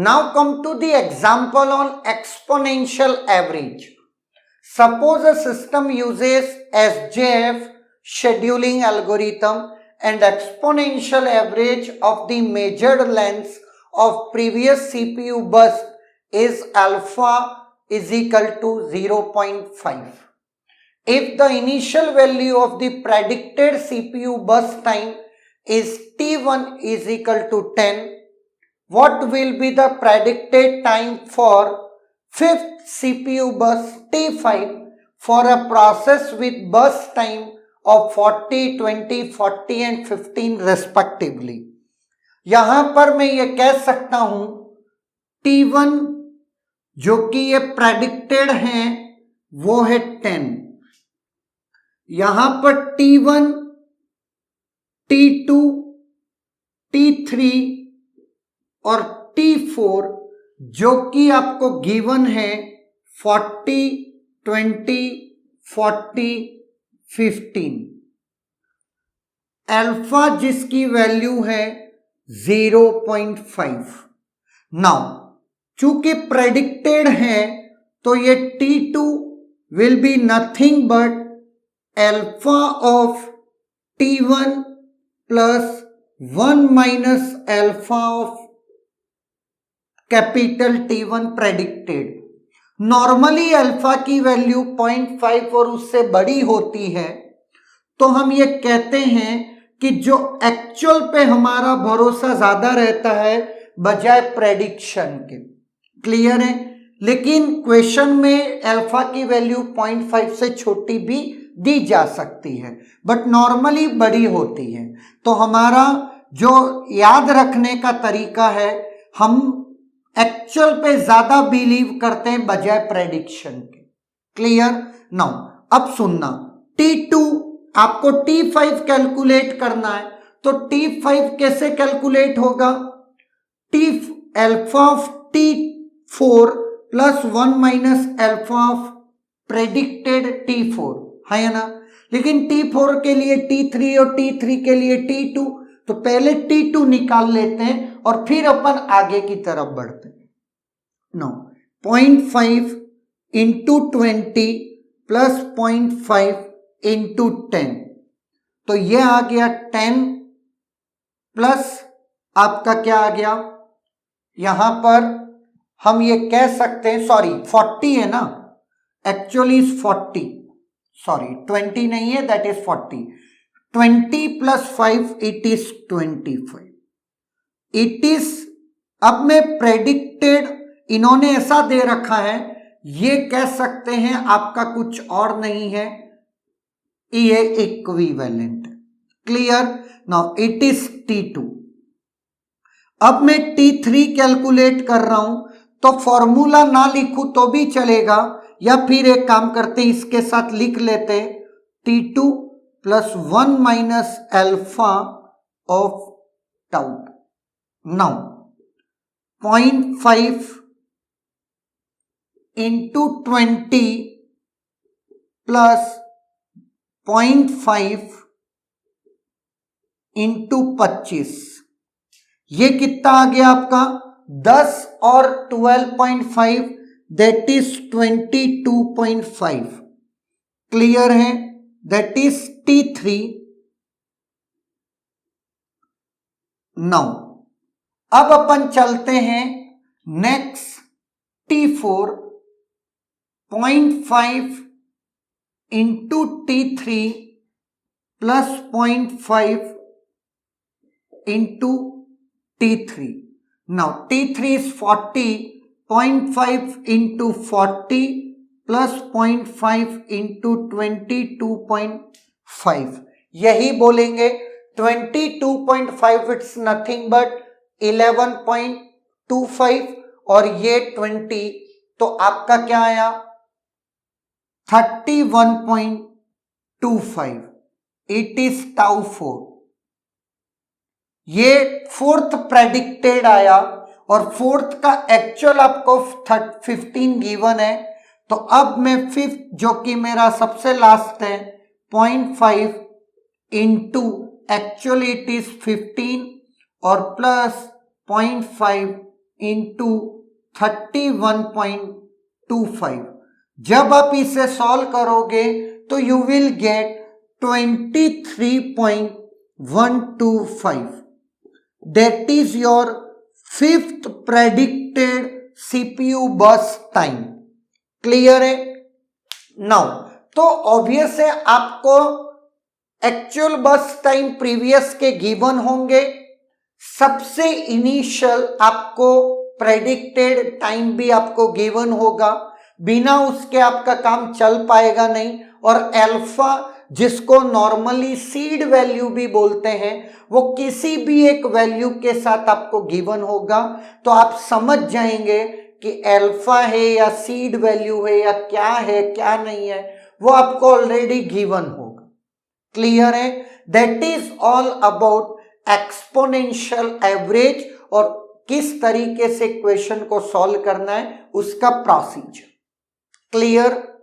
now come to the example on exponential average. Suppose a system uses SJF scheduling algorithm and exponential average of the measured lengths of previous CPU burst is alpha is equal to 0.5. If the initial value of the predicted CPU burst time is T1 is equal to 10, what will be the predicted time for fifth CPU burst T5 for a process with burst time of 40, 20, 40 and 15 respectively? यहां पर मैं ये कह सकता हूं T1 जो कि ये प्रेडिक्टेड है वो है 10, यहां पर T1, T2, T3 और T4 जो कि आपको गिवन है 40, 20, 40, 15, अल्फा जिसकी वैल्यू है 0.5। नाउ चूंकि प्रेडिक्टेड है तो ये T2 will be nothing but alpha of T1 plus 1 minus alpha of capital T1 predicted. Normally alpha की वैल्यू 0.5 और उससे बड़ी होती है तो हम ये कहते हैं कि जो एक्चुअल पे हमारा भरोसा ज्यादा रहता है बजाय प्रेडिक्शन के। क्लियर है? लेकिन क्वेश्चन में अल्फा की वैल्यू 0.5 से छोटी भी दी जा सकती है बट नॉर्मली बड़ी होती है। तो हमारा जो याद रखने का तरीका है हम एक्चुअल पे ज्यादा बिलीव करते हैं बजाय प्रेडिक्शन के। क्लियर? नाउ अब सुनना, T2 आपको T5 कैलकुलेट करना है तो T5 कैसे कैलकुलेट होगा? T alpha of T4 plus 1 minus alpha of predicted T4 है ना। लेकिन T4 के लिए T3 और T3 के लिए T2, तो पहले T2 निकाल लेते हैं और फिर अपन आगे की तरफ बढ़ते हैं। नो 0.5 इंटू 20 प्लस 0.5 इंटू 10, तो ये आ गया 10 प्लस आपका क्या आ गया, यहां पर हम ये कह सकते हैं, सॉरी 40 है ना, एक्चुअली 40, सॉरी 20 नहीं है, that is 40। 20 plus 5 it is 25। It is, अब में प्रेडिक्टेड इन्होंने ऐसा दे रखा है, ये कह सकते हैं आपका कुछ और नहीं है, ये equivalent. Clear? Now it is T2। अब मैं T3 कैलकुलेट कर रहा हूं तो फॉर्मूला ना लिखूं तो भी चलेगा, या फिर एक काम करते हैं इसके साथ लिख लेते हैं, T2 plus 1 minus alpha of tau. Now 0.5 into 20 plus 0.5 into 25, ये कितना आ गया आपका 10 और 12.5 दैट इज 22.5। क्लियर है? That is T3। नाउ अब अपन चलते हैं next T4, 0.5 into T3 plus 0.5 into T3। Now T3 is 40, 0.5 into 40 plus 0.5 into 22.5, यही बोलेंगे 22.5 इट्स नथिंग बट 11.25 और ये 20, तो आपका क्या आया 31.25। It is tau 4। ये फोर्थ प्रेडिक्टेड आया और फोर्थ का एक्चुअल आपको 15 गिवन है, तो अब मैं फिफ्थ जो कि मेरा सबसे लास्ट है 0.5 इंटू एक्चुअली इट इज 15 और प्लस 0.5 इंटू 31.25। जब आप इसे सॉल्व करोगे तो you will get 23.125। That is your 5th predicted CPU burst time. Clear है? नाउ तो ऑब्वियस है आपको एक्चुअल बर्स्ट टाइम प्रीवियस के गिवन होंगे, सबसे इनिशियल आपको प्रेडिक्टेड टाइम भी आपको गिवन होगा, बिना उसके आपका काम चल पाएगा नहीं। और अल्फा जिसको नॉर्मली सीड वैल्यू भी बोलते हैं, वो किसी भी एक वैल्यू के साथ आपको गिवन होगा, तो आप समझ जाएंगे कि अल्फा है या सीड वैल्यू है या क्या है क्या नहीं है, वो आपको ऑलरेडी गिवन होगा। क्लियर है? That is all about exponential average और किस तरीके से क्वेश्चन को सॉल्व करना है उसका प्रोसीजर। क्लियर?